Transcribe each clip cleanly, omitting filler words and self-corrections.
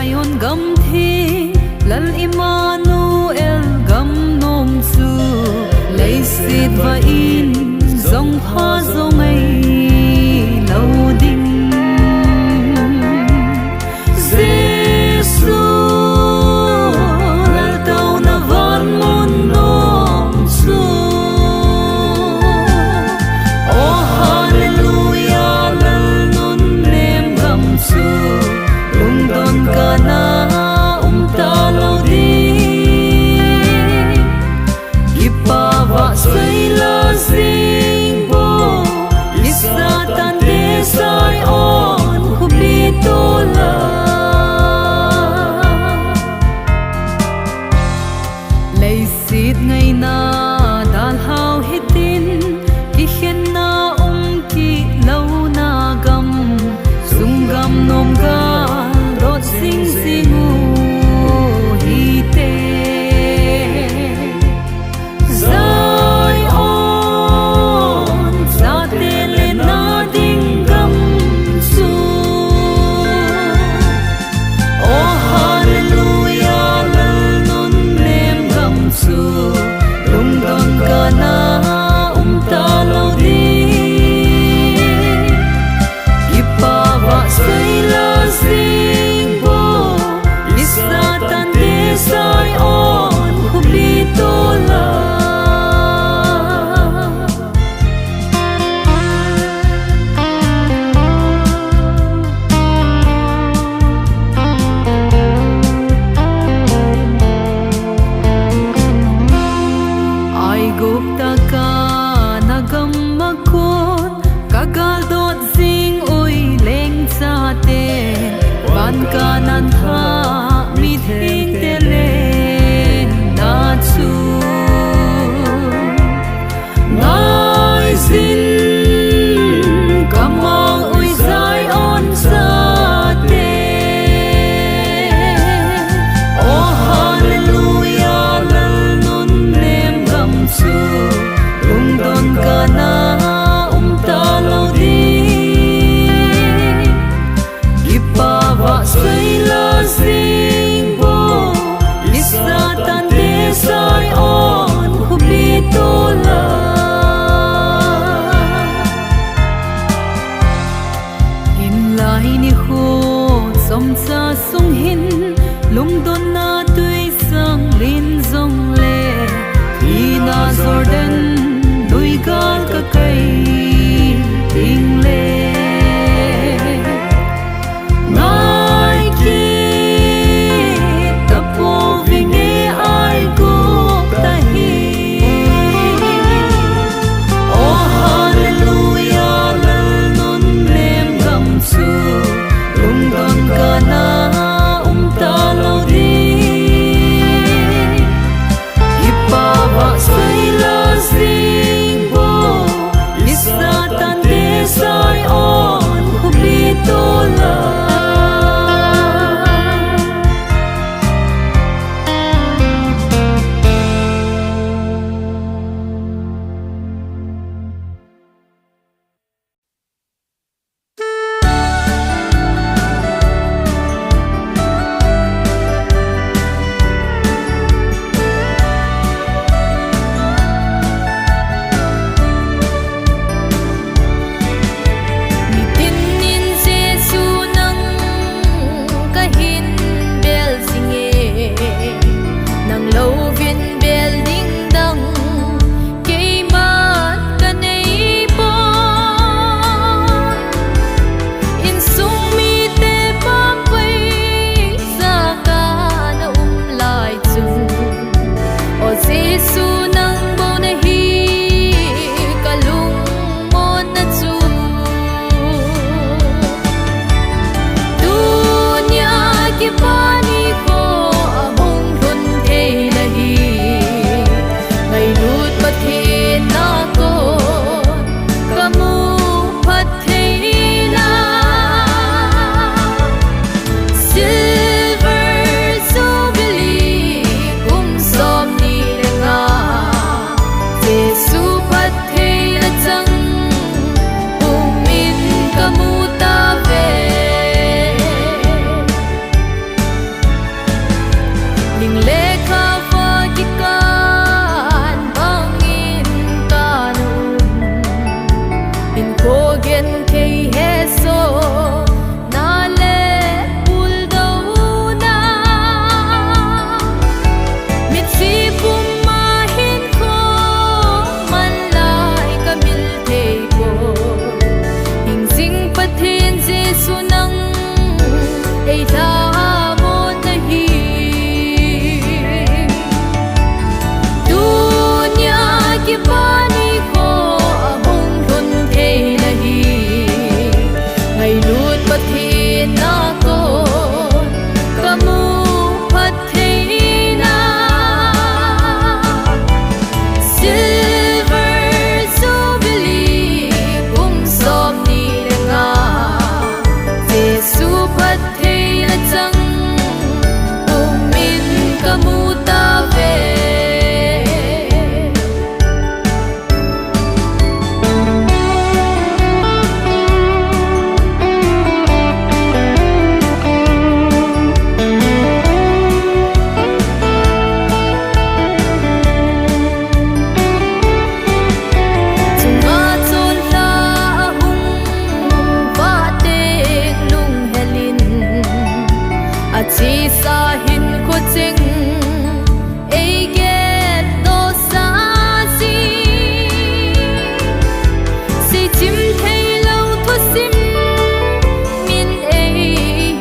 Zion gam thi lal Emmanuel gam nom su lấy xịt và in dòng pha dòng ấy lâu đinh Giêsu lal tàu na van mon nom su oh hallelujah lal nun nem gam su lung don kana ta lâu đi Ipava say la zing bo Isa tan de sai on kubitola Lay sit ngay na dal hao hitin Ikhen na ki lâu na gam Sung gam nom ga rot sing singu kanan tha mi thing te le na chu ngai zin kamang ui zai on sa te oh hallelujah lal nun nem gam chu lung don kana ta lo di say la zing bo Isa tan de sai on kubitola In lai ni ho som sa sung hin lung don na tui sang lin zong le Ina Jordan lui gal ka kai ting le chỉ xa hin khó chênh ấy ghét đó xa gì si chim thấy lâu thoát sim min ấy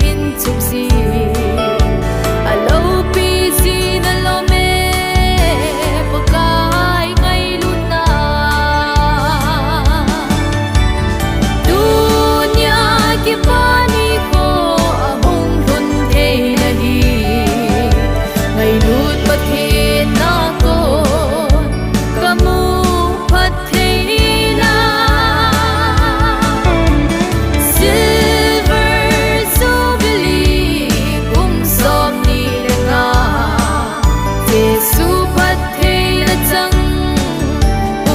hin chụp gì à lâu bi gì đã lo mê bờ cay ngay lúc na dunia kibani ko ahong thun thế nahi ngay lúc bất thế na ko kamu phát thế na silver so beli kum som ni lenga Jesu phát thế na chang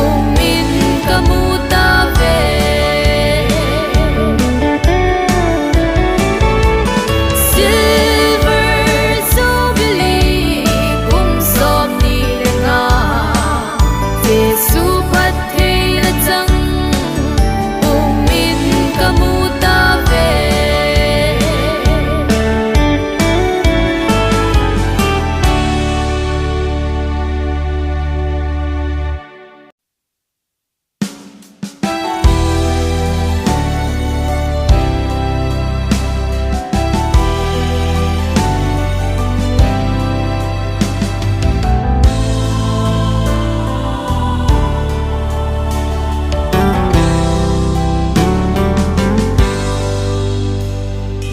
umin kamu ta về silver so beli kum som ni lenga Jesu phát thế na chang umin kamu ta về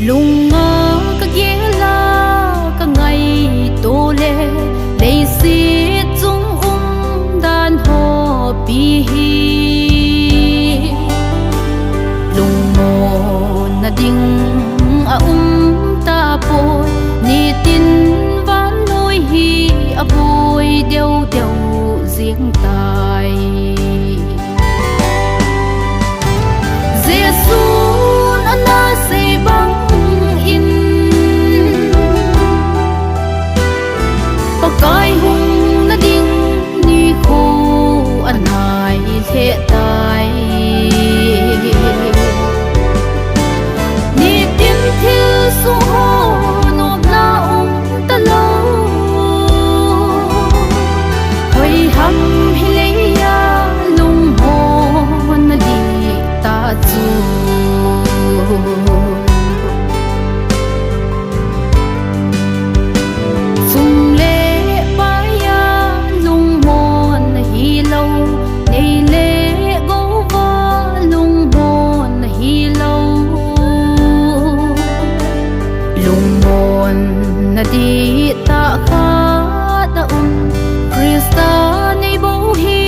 lung ngơ các ghé la các ngày tô lệ lấy xiết chung đàn hồ bi hi lung mồ na ding a ta bồi ni tin ván lối hi a bồi đều đều riêng tài Giêsu na say băng cái hung na ding ni khu an hai thế tai ni tin thiêu su ho nộp na ta lâu hơi hăm hi lấy ya lung ho na đi ta chu di ta kha da Krista nei bo hi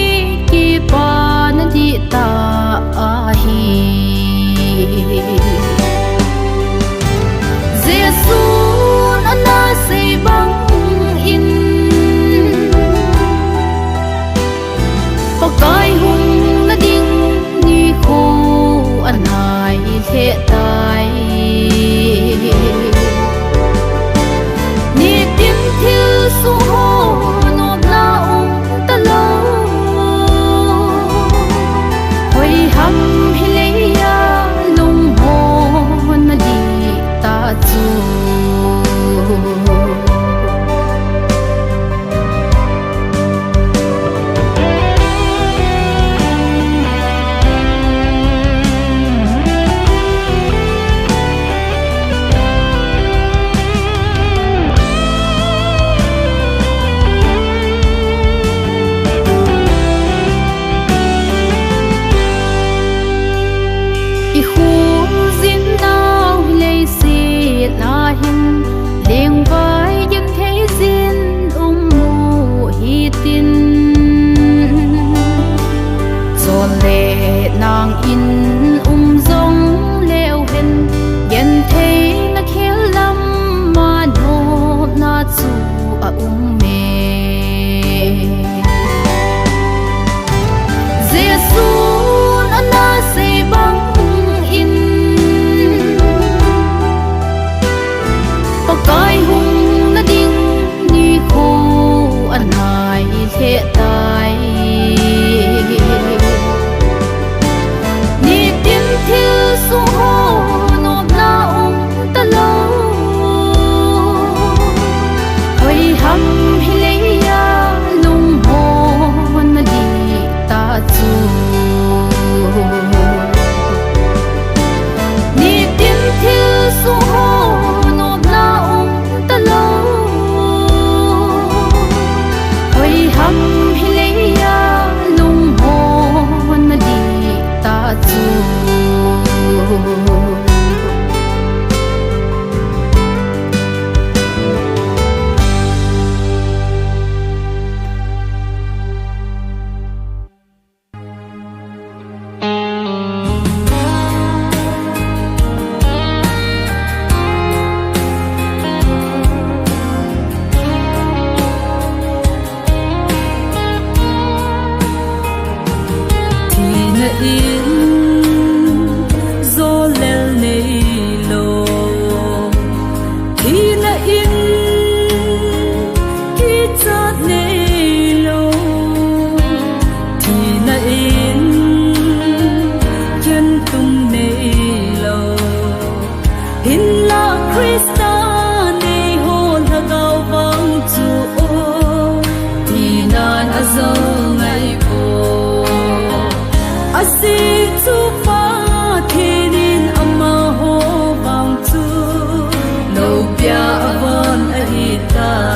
ki pa na di ta a hi Jesu na say bang in pakai hung na ding ni khu an hai the tai tin thiêu su ho nộp na ta lâu hồi hăm hi lấy ya lung ho na đi ta chu nàng in dòng leo hen gen thấy na khéo lắm mà nộp na chu a mê Giêsu na say băng in pakai hung na ding ni khu an hai thế tai thiêu su ho nộp na ta lâu thì là in khi chợt này lâu thì là in chân tung này lâu in là Christa này hồn là cao vang chúa thì nan azal ngày vô asi tu pa thì nên amma ho vang chúa lâu bia avon ahita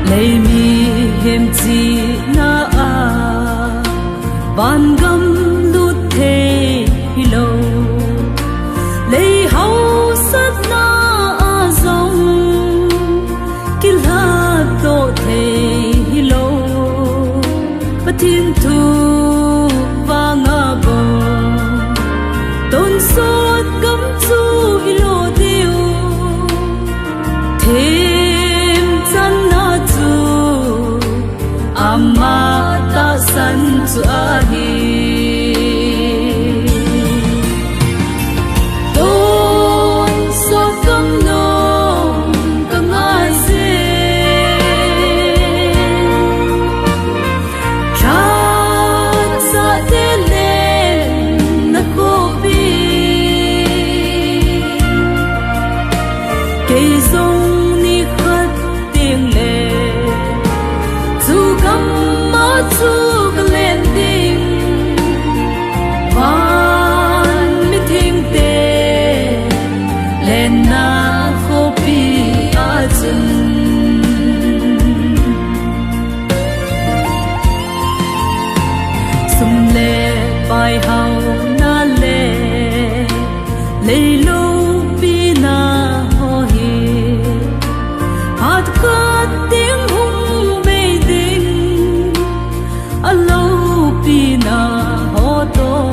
lấy mi hiểm gì na thiên thu và ngã bồ tôn sốt cấm chu ilo tiêu thêm chân na chu ama ta san chu ahi cây dung ni khát tiếng lệ dù cắm má chu lên tình van mi thinh tê lên na khô pi a chân sum lệ bài hào na lệ lệ lâu pi na có tiếng hùng bê đình ở lâu pina ho to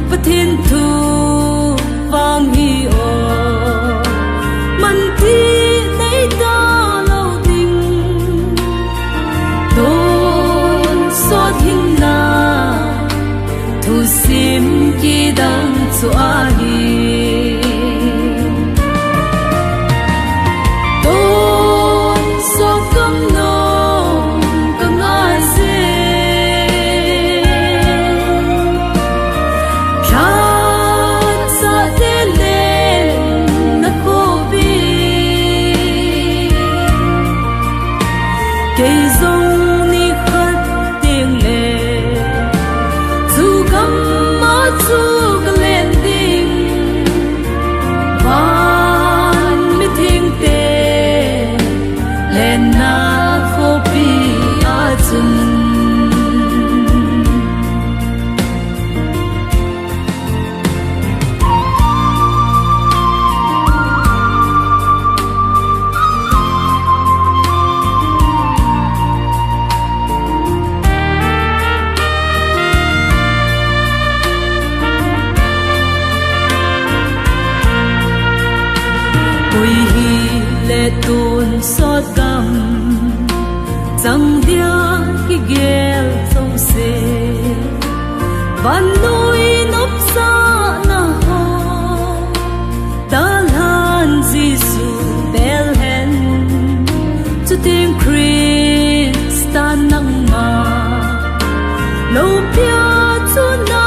và thiên thu vang hi o man thi nay ta lâu tình tôn so thiên na thu sim ki dang chu a hi cây dung ni khát tiếng lệ dù cắm má chu lên tình van mi thinh tê lên na khô pi a chân ôi hi lệ tuôn xót cam chẳng dia khi ghé sông xe van núi nấp xa na ho ta lan Giêsu Bethlehem cho tiếng Christa nắng mà lâu pia cho na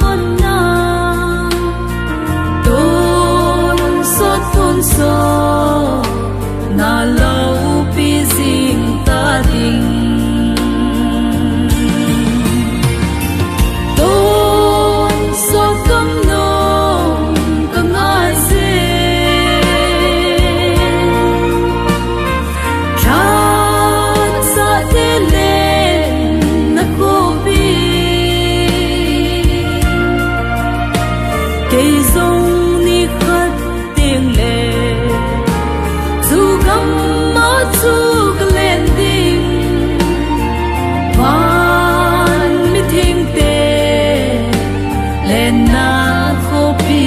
con na tôn so na lâu pi ding ta ding tôn so cam nong cam ai se chat sa te lên na ko pi cây dung ni khát tiếng lệ dù cắm má chu lên tình van mi thinh tê lên na khô pi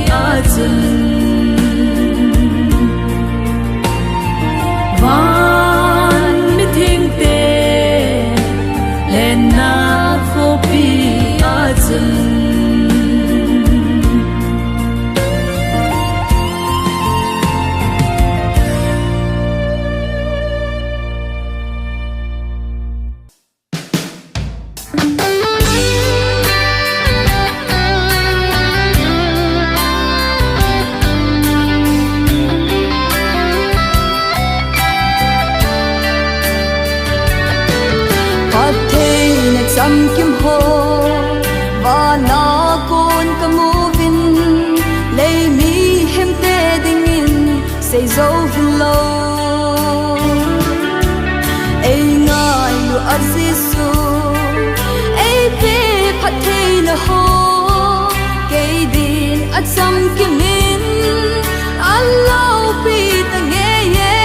a chân van mi thinh tê lên na khô pi a chân Sam kim ho và na con ka mu vin lấy mi hem te ding in say zo hello ai ngai lu a Giêsu ai pe phat thei na ho ke din at sam kim in allow be the ye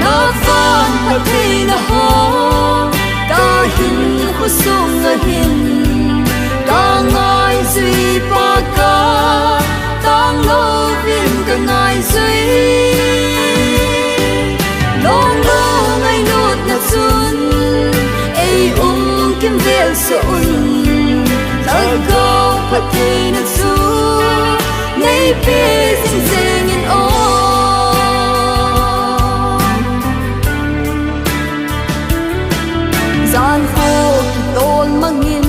na fan phat thei na ho sung ngơ hin ta ngài duy pa ca tang lâu viên cả ngài duy long lo ngày nốt na chun ai kim vel sun ta go pat thi na chu nay pe sing sing in o gian khô tol mangin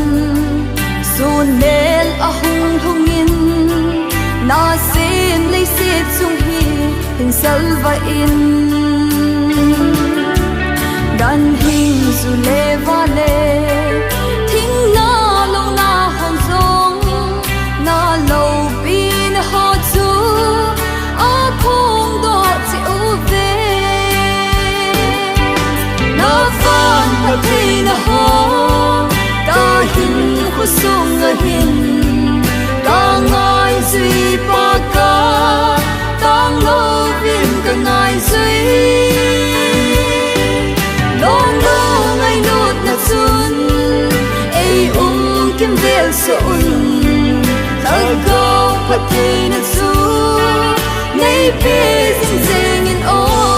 sun nel a hung hungin na sim lấy xếp chung hi hình salva in gan hình dù lê va lê thính na lâu na hồng dông na lâu bin ho chu a khung đỏ chịu về na van ta thấy na ho ta hình khu sung ngơ hin ta ngài duy pa ca tang lâu viên cả ngài duy long lo ngày nốt na chun ai kim vel sun ta go pat thi na chu nay pe sing sing in o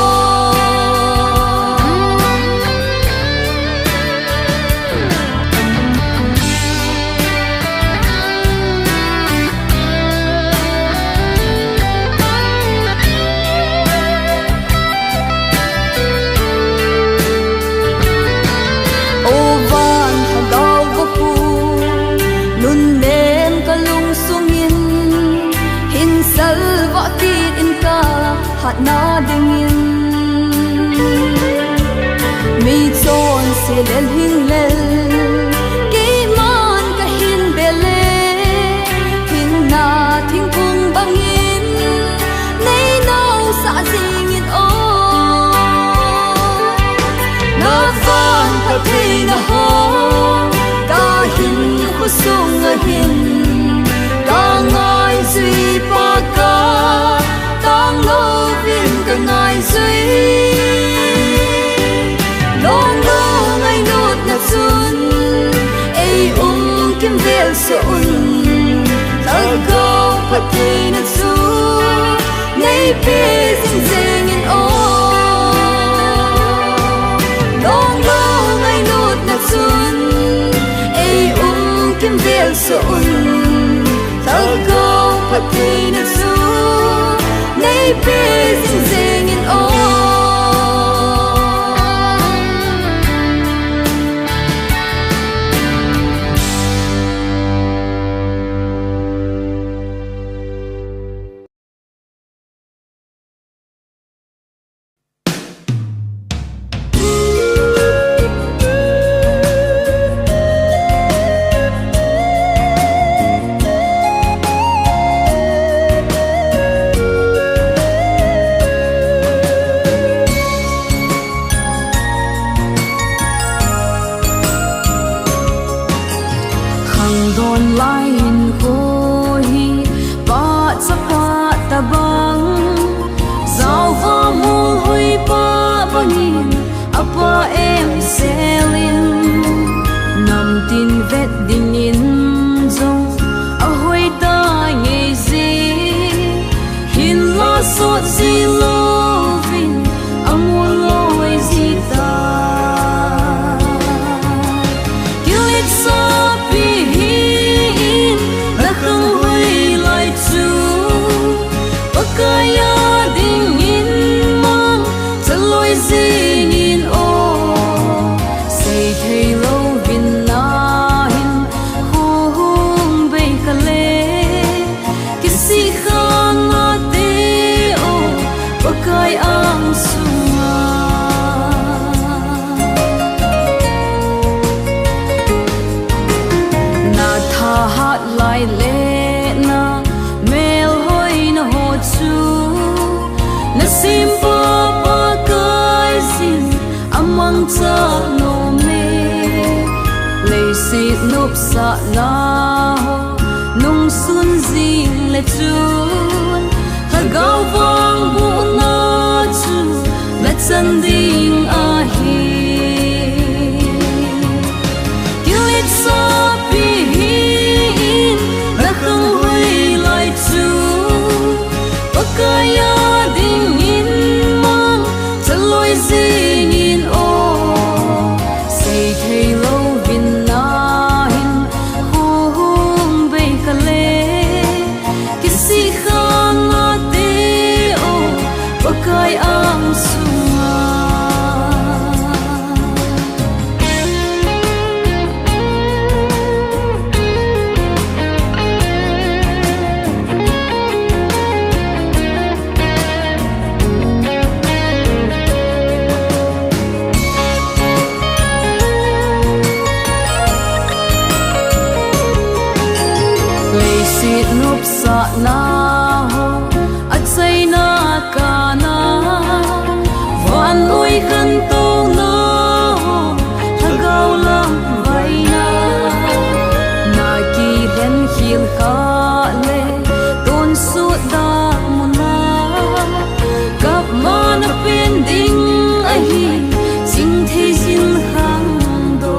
hat na dingin mi chon se lel hin lel ke man ka hin bele hin na thing kung bangin nei nau sa singin o na van pa thei na ho ka hin khu sung ngơ hin ka ngai duy pa ka tang lâu viên cả ngài duy long lo ngày nốt na chun ai kim vel sun ta go pat thi na chu nay pe sing sing in o long lo ngày nốt na chun ai kim vel sun ta go pat thi na chu nay pe sing sing in o sa na nung sun zing le chun ta gao vang bu na chu la chan ding a hi kyu lop sa na ho at say na ka na van ui kan to na ho hagaw lang vai na na ki ren hil ka le ton su da mo na kap ma na pending ahi sing the sin hang do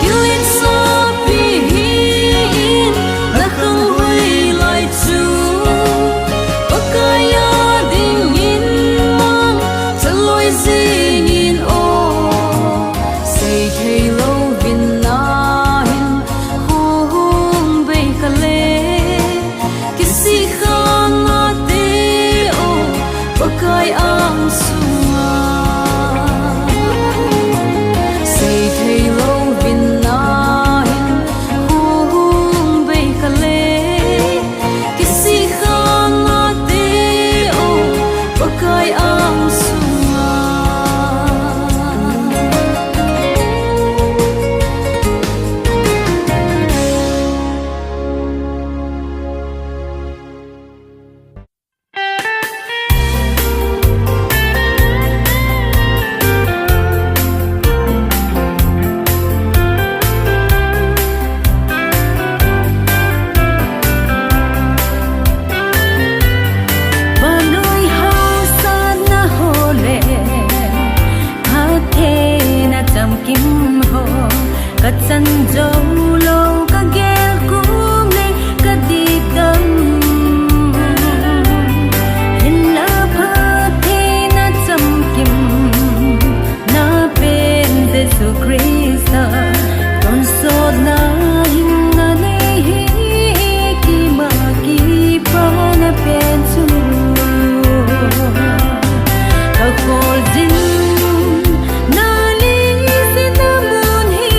kilit sa pihin na khang hui lai chu pakaya ding in mang chaloi zing in o say thei lo vin na hin hum bei khale kisi khang na te o pakai ang sunga say thei lo vin na hin hum bei khale kisi khang na te o pakai ang sunga Panoy hausan na hole Hate na cham kim ho Kat san dâu lâu ka gel kum le ka di dam Hin la phate na cham kim Na pen Jesu Krista Ton so na hin na ne hi ki ma ki pa na pen chu Ka khol din na li sin na mun hi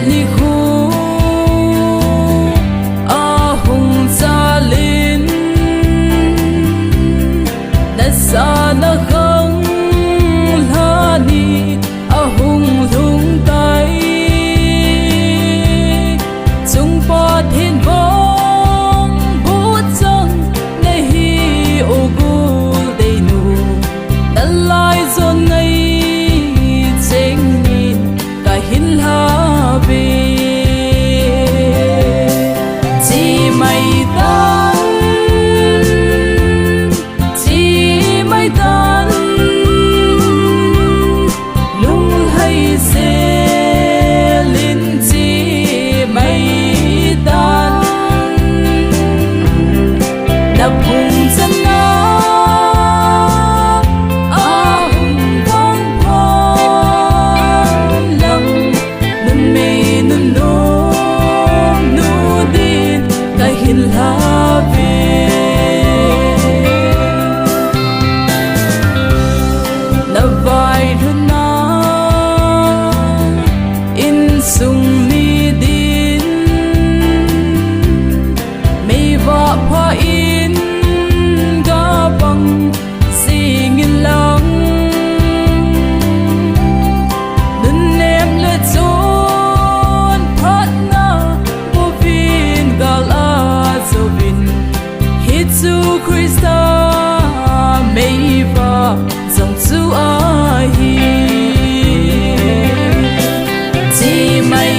ni khu a hung cha lin na sa na khang la ni a hung lung tai chung pa thiên vong bút chân ne hi o gu dei nu na lai zon ngai cheng min ka hin la be chi mai tan lung hay se lin chi mai tan na phung chân na a hung vang phong lăng nun me nun no nu din ka hin la ve na vai na in sung ni din mei va pha in ga bang sing in lang nun nem le chon phat na bo vin gal a zo vin hi chu Christa mei va dòng chu a hi chi mai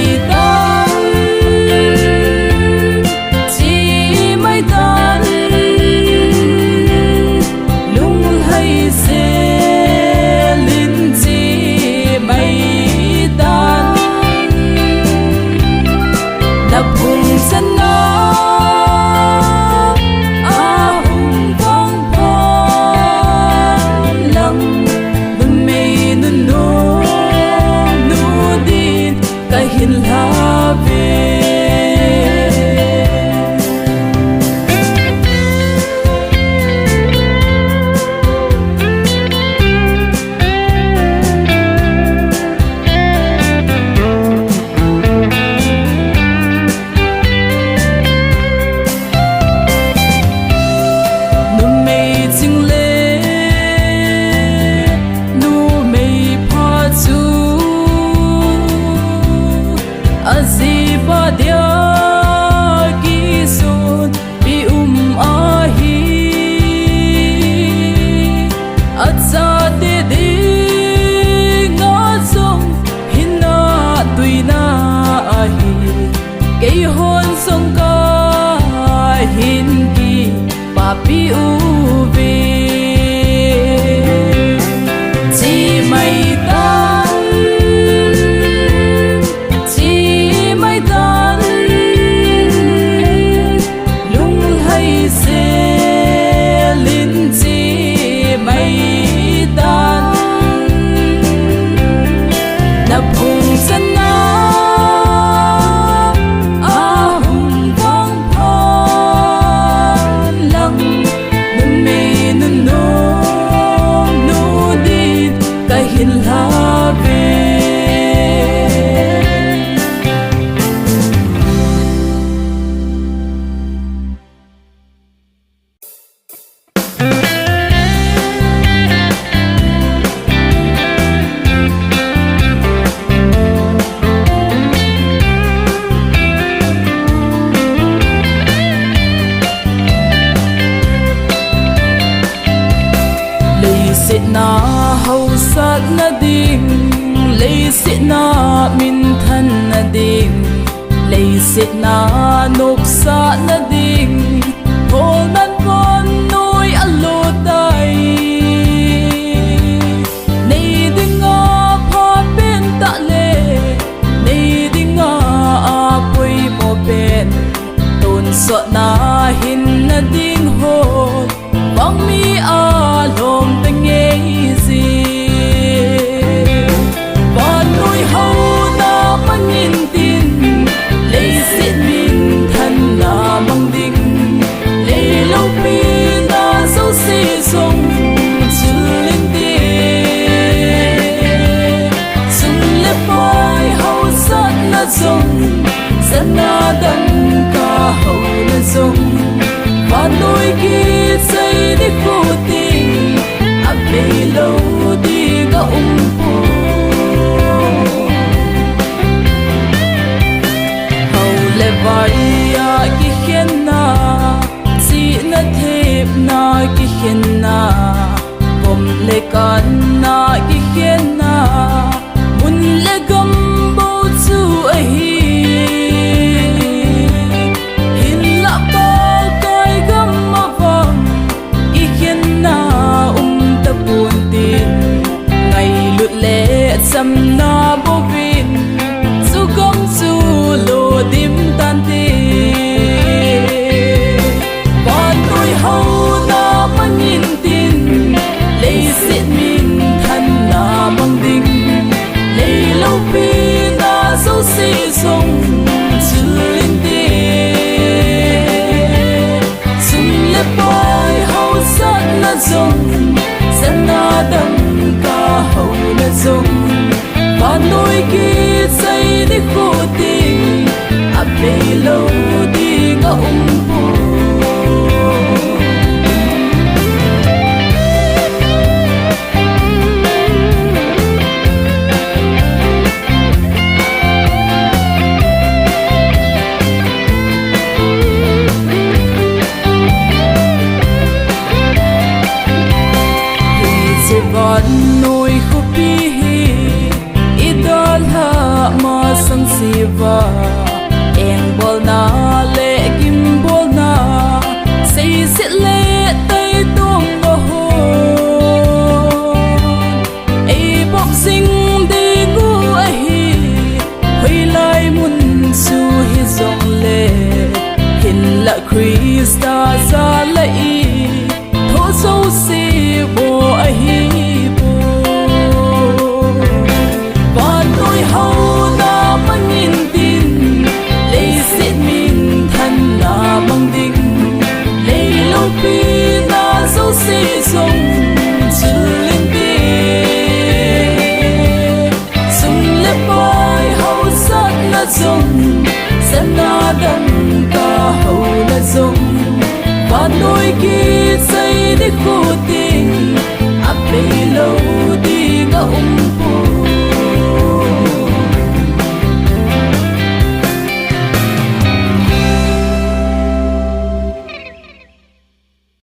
tan lung hay se lin chi mai tan na phung chân na a hung vang phong lăng nun me nun no nu din ka hin la ve nu me ching le nu me pha chu azi ba dia ki sun bi a hi acha te de nga song hin na tui na a hi ke hon song ka hin ki pa pi u ve chi mai tan lung hay se lin chi mai tan na phung chân na a hung vang phong lăng nun me nun no nu din ka hin la ve sit na hau sat na ding lei sit na min than na ding lei sit na nok sa na ding hol nan kon noi alo tai nei ding a pha pen ta le nei ding a poi mo pen ton so na hin na ding hol bang mi a lom ta nghe gì còn nuôi hậu na mang nhìn tin lấy xin min thân là mang đinh nuôi kia xây đi khu tình à bê lâu đi ga po hầu lệ vai à ki khen na si na thep na ki khen na bom le kan na ki khen na mun le gam bo chu a hi hin la ba kai gam ma vang ki khen na ta buồn tin ngày lụt lệ sam na bo vin su gom su lo dim tan ti ba tôi hầu na man nhìn tin lấy sit min than na mang ding lấy lâu pi na dấu si sông chữ linh ti sum le pai hầu sát na dòng sen na đâm ca hầu na dòng và tôi kia xây đi khô tình à bê lâu đi ga po van nuôi khu pi idol ha ma sang siva eng bol na le kim bol na say sit le tay tung go ho ai boxing đi gu a hi hui lai mun su hi zong le hin la krista za lai tho so si bo a hi hầu na mang nhìn tin lấy sit min than na mang ding lấy lâu pi na dấu si sông chữ linh ti sum le pai hầu sát na dòng sen na đâm ca hầu na dòng và đôi kia xây đi khu tình à bê lâu đi ga